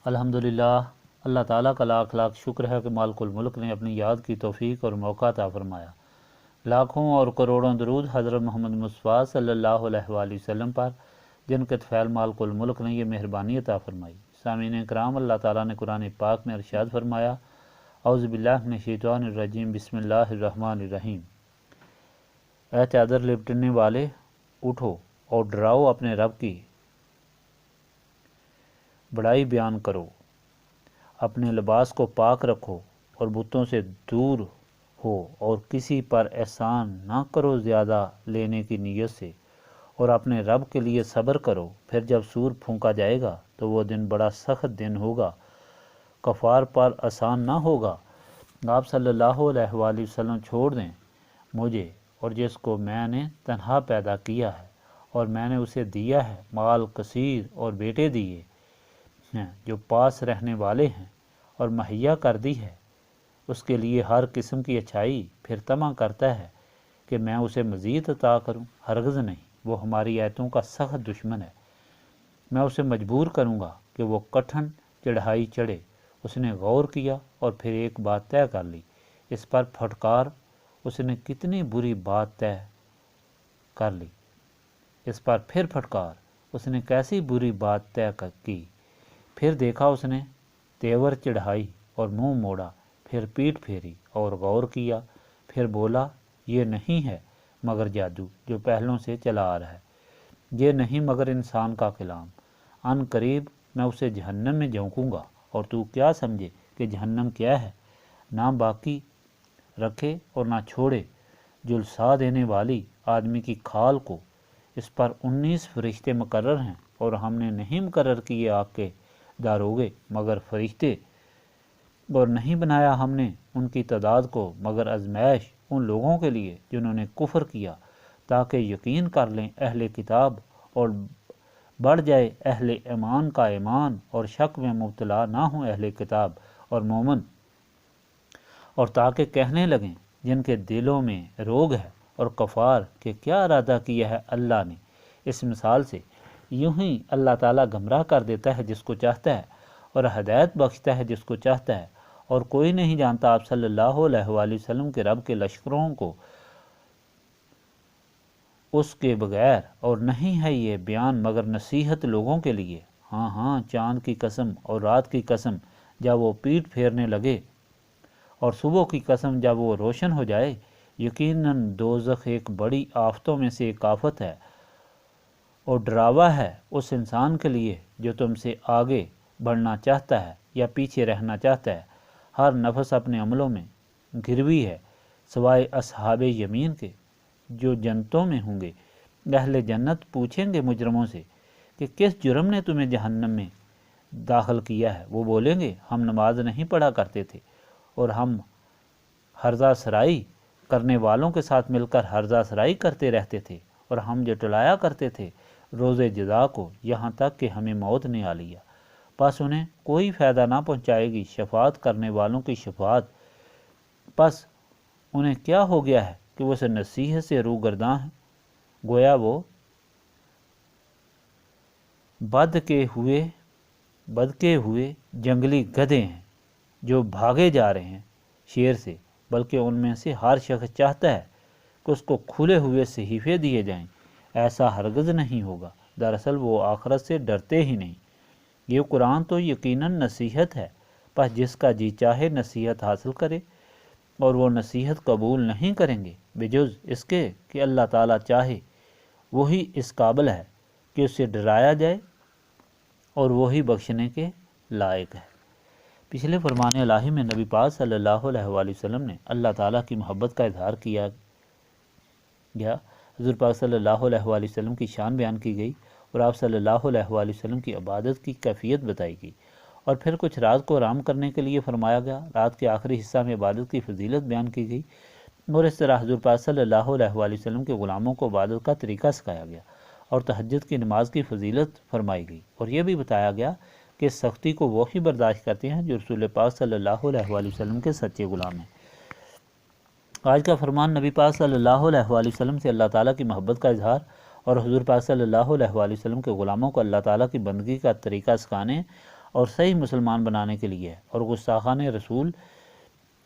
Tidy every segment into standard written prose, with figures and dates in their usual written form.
الحمدللہ، اللہ تعالیٰ کا لاکھ لاکھ شکر ہے کہ مالک الملک نے اپنی یاد کی توفیق اور موقع عطا فرمایا۔ لاکھوں اور کروڑوں درود حضرت محمد مصطفیٰ صلی اللہ علیہ وآلہ وسلم پر، جن کے طفیل مالک الملک نے یہ مہربانی عطا فرمائی۔ سامعین کرام، اللہ تعالیٰ نے قرآن پاک میں ارشاد فرمایا، اعوذ باللہ من الشیطان الرجیم، بسم اللہ الرحمن الرحیم۔ اے چادر لپٹنے والے، اٹھو اور ڈراؤ اپنے رب کی بڑائی بیان کرو، اپنے لباس کو پاک رکھو اور بتوں سے دور ہو، اور کسی پر احسان نہ کرو زیادہ لینے کی نیت سے، اور اپنے رب کے لیے صبر کرو۔ پھر جب سور پھونکا جائے گا تو وہ دن بڑا سخت دن ہوگا، کفار پر آسان نہ ہوگا۔ آپ صلی اللہ علیہ وآلہ وسلم چھوڑ دیں مجھے اور جس کو میں نے تنہا پیدا کیا ہے، اور میں نے اسے دیا ہے مال کثیر اور بیٹے دیے ہیں جو پاس رہنے والے ہیں، اور مہیا کر دی ہے اس کے لیے ہر قسم کی اچھائی، پھر طمع کرتا ہے کہ میں اسے مزید عطا کروں۔ ہرگز نہیں، وہ ہماری آیتوں کا سخت دشمن ہے۔ میں اسے مجبور کروں گا کہ وہ کٹھن چڑھائی چڑھے۔ اس نے غور کیا اور پھر ایک بات طے کر لی۔ اس پر پھٹکار، اس نے کتنی بری بات طے کر لی۔ اس پر پھر پھٹکار، اس نے کیسی بری بات طے کی۔ پھر دیکھا اس نے تیور چڑھائی اور منہ موڑا، پھر پیٹھ پھیری اور غور کیا، پھر بولا یہ نہیں ہے مگر جادو جو پہلوں سے چلا آ رہا ہے، یہ نہیں مگر انسان کا کلام۔ ان قریب میں اسے جہنم میں جھونکوں گا، اور تو کیا سمجھے کہ جہنم کیا ہے؟ نہ باقی رکھے اور نہ چھوڑے، جلسا دینے والی آدمی کی کھال کو۔ اس پر 19 فرشتے مقرر ہیں، اور ہم نے نہیں مقرر کیے آگ کے داروغے مگر فرشتے، اور نہیں بنایا ہم نے ان کی تعداد کو مگر آزمائش ان لوگوں کے لیے جنہوں نے کفر کیا، تاکہ یقین کر لیں اہل کتاب اور بڑھ جائے اہل ایمان کا ایمان، اور شک میں مبتلا نہ ہوں اہل کتاب اور مومن، اور تاکہ کہنے لگیں جن کے دلوں میں روگ ہے اور کفار کہ کیا ارادہ کیا ہے اللہ نے۔ اس مثال سے یوں ہی اللہ تعالیٰ گمراہ کر دیتا ہے جس کو چاہتا ہے، اور ہدایت بخشتا ہے جس کو چاہتا ہے، اور کوئی نہیں جانتا آپ صلی اللہ علیہ وآلہ وسلم کے رب کے لشکروں کو اس کے بغیر، اور نہیں ہے یہ بیان مگر نصیحت لوگوں کے لیے۔ ہاں ہاں، چاند کی قسم اور رات کی قسم جب وہ پیٹ پھیرنے لگے، اور صبح کی قسم جب وہ روشن ہو جائے، یقیناً دوزخ ایک بڑی آفتوں میں سے ایک آفت ہے، اور ڈراوا ہے اس انسان کے لیے جو تم سے آگے بڑھنا چاہتا ہے یا پیچھے رہنا چاہتا ہے۔ ہر نفس اپنے عملوں میں گروی ہے، سوائے اصحاب یمین کے جو جنتوں میں ہوں گے۔ اہل جنت پوچھیں گے مجرموں سے کہ کس جرم نے تمہیں جہنم میں داخل کیا ہے؟ وہ بولیں گے ہم نماز نہیں پڑھا کرتے تھے، اور ہم ہرزہ سرائی کرنے والوں کے ساتھ مل کر ہرزہ سرائی کرتے رہتے تھے، اور ہم جٹلایا کرتے تھے روز جزا کو، یہاں تک کہ ہمیں موت نے آ لیا۔ پس انہیں کوئی فائدہ نہ پہنچائے گی شفاعت کرنے والوں کی شفاعت۔ پس انہیں کیا ہو گیا ہے کہ وہ اسے نصیحت سے روگرداں ہیں، گویا وہ بد کے ہوئے جنگلی گدھے ہیں جو بھاگے جا رہے ہیں شیر سے، بلکہ ان میں سے ہر شخص چاہتا ہے کہ اس کو کھلے ہوئے صحیفے دیے جائیں۔ ایسا ہرگز نہیں ہوگا، دراصل وہ آخرت سے ڈرتے ہی نہیں۔ یہ قرآن تو یقیناً نصیحت ہے، پس جس کا جی چاہے نصیحت حاصل کرے، اور وہ نصیحت قبول نہیں کریں گے بجز اس کے کہ اللہ تعالیٰ چاہے۔ وہی اس قابل ہے کہ اسے ڈرایا جائے، اور وہی بخشنے کے لائق ہے۔ پچھلے فرمان الہی میں نبی پاک صلی اللہ علیہ وآلہ وسلم نے اللہ تعالیٰ کی محبت کا اظہار کیا گیا۔ حضور پاک صلی اللہ علیہ وآلہ وسلم کی شان بیان کی گئی، اور آپ صلی اللہ علیہ وآلہ وسلم کی عبادت کی کیفیت بتائی گئی، اور پھر کچھ رات کو آرام کرنے کے لیے فرمایا گیا۔ رات کے آخری حصہ میں عبادت کی فضیلت بیان کی گئی، اور اس طرح حضور پاک صلی اللہ علیہ وآلہ وسلم کے غلاموں کو عبادت کا طریقہ سکھایا گیا، اور تہجد کی نماز کی فضیلت فرمائی گئی، اور یہ بھی بتایا گیا کہ سختی کو وہی برداشت کرتے ہیں جو رسول پاک صلی اللہ علیہ وآلہ وسلم کے سچے غلام ہیں۔ آج کا فرمان نبی پاک صلی اللہ علیہ وآلہ وسلم سے اللہ تعالیٰ کی محبت کا اظہار، اور حضور پاک صلی اللہ علیہ وآلہ وسلم کے غلاموں کو اللہ تعالیٰ کی بندگی کا طریقہ سکھانے اور صحیح مسلمان بنانے کے لیے ہے، اور گستاخان رسول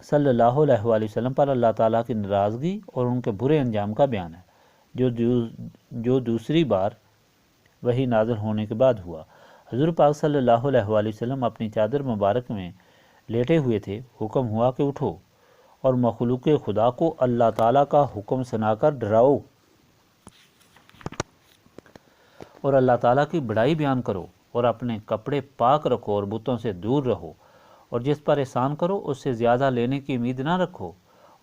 صلی اللہ علیہ وآلہ وسلم پر اللہ تعالیٰ کی ناراضگی اور ان کے برے انجام کا بیان ہے، جو دوسری بار وہی نازل ہونے کے بعد ہوا۔ حضور پاک صلی اللہ علیہ وآلہ وسلم اپنی چادر مبارک میں لیٹے ہوئے تھے، حکم ہوا کہ اٹھو اور مخلوق خدا کو اللہ تعالیٰ کا حکم سنا کر ڈراؤ اور اللہ تعالیٰ کی بڑائی بیان کرو، اور اپنے کپڑے پاک رکھو اور بتوں سے دور رہو، اور جس پر احسان کرو اس سے زیادہ لینے کی امید نہ رکھو۔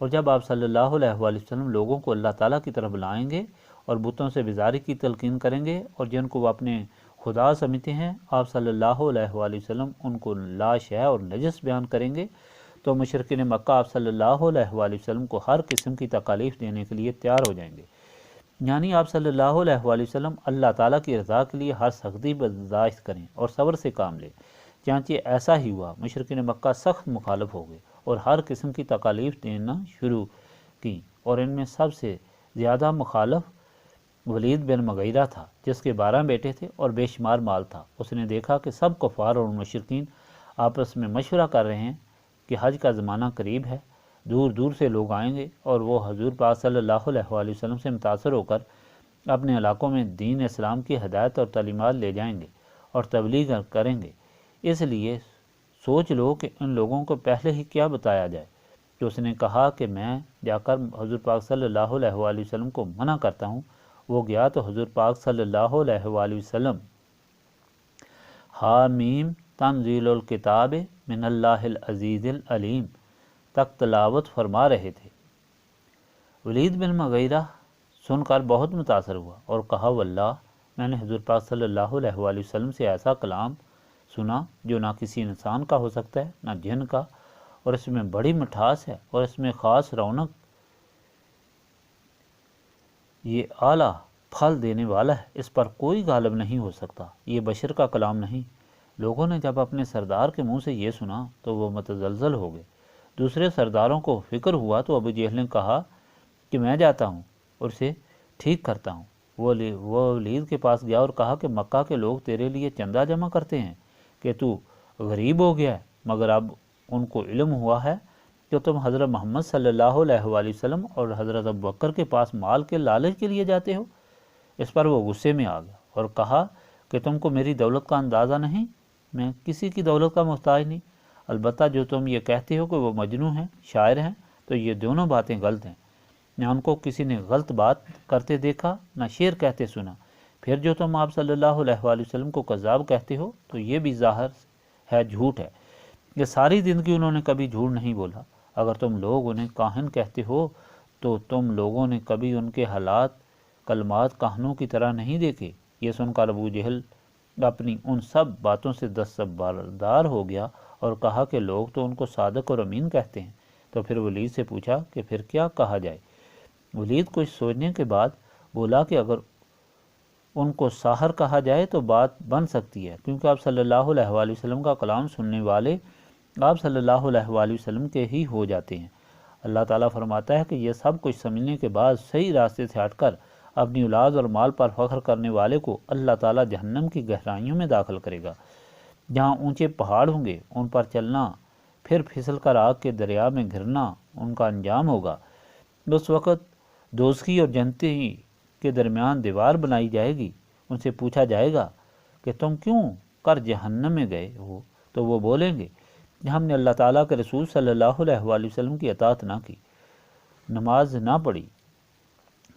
اور جب آپ صلی اللہ علیہ وآلہ وسلم لوگوں کو اللہ تعالیٰ کی طرف بلائیں گے اور بتوں سے بیزاری کی تلقین کریں گے اور جن کو وہ اپنے خدا سمجھتے ہیں، آپ صلی اللہ علیہ وآلہ وسلم ان کو لا شیء اور نجس بیان کریں گے، تو مشرکین مکہ آپ صلی اللہ علیہ وآلہ وسلم کو ہر قسم کی تکالیف دینے کے لیے تیار ہو جائیں گے۔ یعنی آپ صلی اللہ علیہ وآلہ وسلم اللہ تعالیٰ کی رضا کے لیے ہر سختی برداشت کریں اور صبر سے کام لیں۔ چنانچہ ایسا ہی ہوا، مشرکین مکہ سخت مخالف ہو گئے اور ہر قسم کی تکالیف دینا شروع کی، اور ان میں سب سے زیادہ مخالف ولید بن مغیرہ تھا، جس کے 12 بیٹے تھے اور بے شمار مال تھا۔ اس نے دیکھا کہ سب کفار اور مشرکین آپس میں مشورہ کر رہے ہیں کہ حج کا زمانہ قریب ہے، دور دور سے لوگ آئیں گے اور وہ حضور پاک صلی اللہ علیہ وآلہ وسلم سے متاثر ہو کر اپنے علاقوں میں دین اسلام کی ہدایت اور تعلیمات لے جائیں گے اور تبلیغ کریں گے، اس لیے سوچ لو کہ ان لوگوں کو پہلے ہی کیا بتایا جائے۔ تو اس نے کہا کہ میں جا کر حضور پاک صلی اللہ علیہ وآلہ وسلم کو منع کرتا ہوں۔ وہ گیا تو حضور پاک صلی اللہ علیہ وآلہ وسلم حامیم تنزیل الکتاب من اللہ العزیز العلیم تک تلاوت فرما رہے تھے۔ ولید بن مغیرہ سن کر بہت متاثر ہوا اور کہا، واللہ میں نے حضور پاک صلی اللہ علیہ وآلہ وسلم سے ایسا کلام سنا جو نہ کسی انسان کا ہو سکتا ہے نہ جن کا، اور اس میں بڑی مٹھاس ہے اور اس میں خاص رونق، یہ اعلیٰ پھل دینے والا ہے، اس پر کوئی غالب نہیں ہو سکتا، یہ بشر کا کلام نہیں۔ لوگوں نے جب اپنے سردار کے منہ سے یہ سنا تو وہ متزلزل ہو گئے۔ دوسرے سرداروں کو فکر ہوا تو ابو جہل نے کہا کہ میں جاتا ہوں اور اسے ٹھیک کرتا ہوں۔ وہ ولید کے پاس گیا اور کہا کہ مکہ کے لوگ تیرے لیے چندہ جمع کرتے ہیں کہ تو غریب ہو گیا ہے، مگر اب ان کو علم ہوا ہے کہ تم حضرت محمد صلی اللہ علیہ وآلہ وسلم اور حضرت ابوبکر کے پاس مال کے لالچ کے لیے جاتے ہو۔ اس پر وہ غصے میں آ گیا اور کہا کہ تم کو میری دولت کا اندازہ نہیں، میں کسی کی دولت کا محتاج نہیں، البتہ جو تم یہ کہتے ہو کہ وہ مجنوں ہیں، شاعر ہیں، تو یہ دونوں باتیں غلط ہیں۔ نہ ان کو کسی نے غلط بات کرتے دیکھا نہ شعر کہتے سنا۔ پھر جو تم آپ صلی اللہ علیہ وآلہ وسلم کو کذاب کہتے ہو تو یہ بھی ظاہر ہے جھوٹ ہے۔ یہ ساری زندگی انہوں نے کبھی جھوٹ نہیں بولا۔ اگر تم لوگ انہیں کاہن کہتے ہو تو تم لوگوں نے کبھی ان کے حالات کلمات کاہنوں کی طرح نہیں دیکھے۔ یہ سن کر ابو جہل اپنی ان سب باتوں سے دستبردار ہو گیا اور کہا کہ لوگ تو ان کو صادق اور امین کہتے ہیں۔ تو پھر ولید سے پوچھا کہ پھر کیا کہا جائے؟ ولید کچھ سوچنے کے بعد بولا کہ اگر ان کو ساحر کہا جائے تو بات بن سکتی ہے، کیونکہ آپ صلی اللہ علیہ وآلہ وسلم کا کلام سننے والے آپ صلی اللہ علیہ وآلہ وسلم کے ہی ہو جاتے ہیں۔ اللہ تعالیٰ فرماتا ہے کہ یہ سب کچھ سمجھنے کے بعد صحیح راستے سے ہٹ کر اپنی اولاد اور مال پر فخر کرنے والے کو اللہ تعالیٰ جہنم کی گہرائیوں میں داخل کرے گا، جہاں اونچے پہاڑ ہوں گے، ان پر چلنا، پھر پھسل کر آگ کے دریا میں گرنا ان کا انجام ہوگا۔ اس وقت دوزخی اور جنتی کے درمیان دیوار بنائی جائے گی۔ ان سے پوچھا جائے گا کہ تم کیوں کر جہنم میں گئے ہو، تو وہ بولیں گے کہ ہم نے اللہ تعالیٰ کے رسول صلی اللہ علیہ وآلہ وسلم کی اطاعت نہ کی، نماز نہ پڑھی،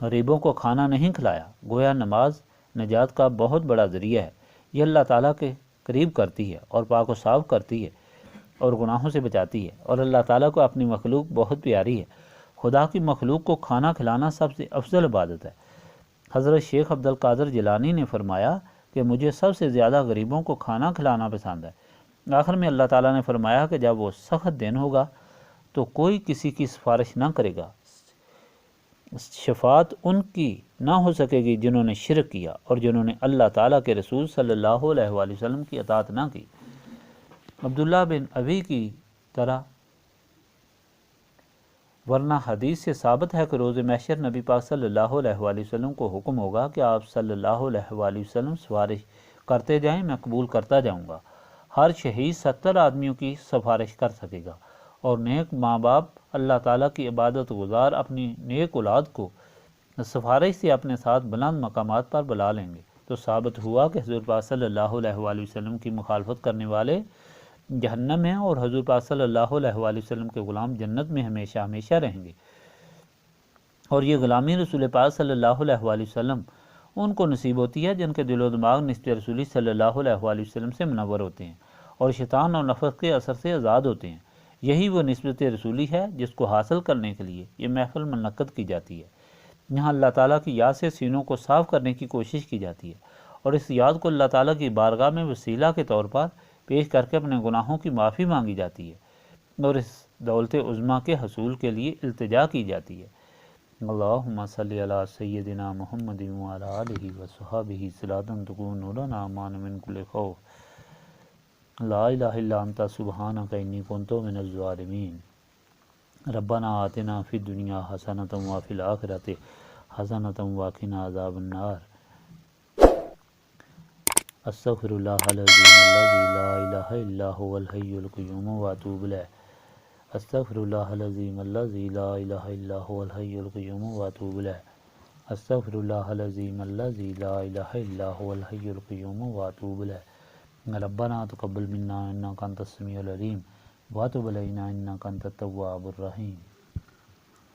غریبوں کو کھانا نہیں کھلایا۔ گویا نماز نجات کا بہت بڑا ذریعہ ہے، یہ اللہ تعالیٰ کے قریب کرتی ہے اور پاک و صاف کرتی ہے اور گناہوں سے بچاتی ہے، اور اللہ تعالیٰ کو اپنی مخلوق بہت پیاری ہے۔ خدا کی مخلوق کو کھانا کھلانا سب سے افضل عبادت ہے۔ حضرت شیخ عبد القادر جیلانی نے فرمایا کہ مجھے سب سے زیادہ غریبوں کو کھانا کھلانا پسند ہے۔ آخر میں اللہ تعالیٰ نے فرمایا کہ جب وہ سخت دن ہوگا تو کوئی کسی کی سفارش نہ کرے گا، شفاعت ان کی نہ ہو سکے گی جنہوں نے شرک کیا اور جنہوں نے اللہ تعالیٰ کے رسول صلی اللہ علیہ وآلہ وسلم کی اطاعت نہ کی۔ عبداللہ بن ابی کی طرح، ورنہ حدیث سے ثابت ہے کہ روز محشر نبی پاک صلی اللہ علیہ وآلہ وسلم کو حکم ہوگا کہ آپ صلی اللہ علیہ وآلہ وسلم سفارش کرتے جائیں، میں قبول کرتا جاؤں گا۔ ہر شہید 70 آدمیوں کی سفارش کر سکے گا، اور نیک ماں باپ اللہ تعالیٰ کی عبادت گزار اپنی نیک اولاد کو سفارش سے اپنے ساتھ بلند مقامات پر بلا لیں گے۔ تو ثابت ہوا کہ حضور پاک صلی اللہ علیہ وآلہ وسلم کی مخالفت کرنے والے جہنم میں، اور حضور پاک صلی اللہ علیہ وآلہ وسلم کے غلام جنت میں ہمیشہ ہمیشہ رہیں گے۔ اور یہ غلامی رسول پاک صلی اللہ علیہ وآلہ وسلم ان کو نصیب ہوتی ہے جن کے دل و دماغ نسبت رسولی صلی اللہ علیہ وآلہ وسلم سے منور ہوتے ہیں اور شیطان اور نفس کے اثر سے آزاد ہوتے ہیں۔ یہی وہ نسبت رسولی ہے جس کو حاصل کرنے کے لیے یہ محفل منعقد کی جاتی ہے۔ یہاں اللہ تعالیٰ کی یاد سے سینوں کو صاف کرنے کی کوشش کی جاتی ہے، اور اس یاد کو اللہ تعالیٰ کی بارگاہ میں وسیلہ کے طور پر پیش کر کے اپنے گناہوں کی معافی مانگی جاتی ہے، اور اس دولت عظمیٰ کے حصول کے لیے التجا کی جاتی ہے۔ اللہم صلی علی سیدنا محمد وعلی آلہ وصحبہ صلاۃ تکون لنا امان من کل خوف، لا الہ الا انت سبحانک انی کنت من الظالمین۔ ربنا آتنا فی الدنیا حسنۃ وفی الآخرۃ حسنۃ وقنا عذاب النار۔ استغفر اللہ العظیم الذی لا الہ الا هو الحی القیوم واتوب الیہ۔ استغفر اللہ العظیم الذی لا الہ الا هو الحی القیوم واتوب الیہ۔ استغفر اللہ العظیم الذی لا الہ الا هو الحی القیوم واتوب الیہ۔ ربنا تقبل منا انک انت السمیع العلیم وتب علینا انک انت التواب الرحیم۔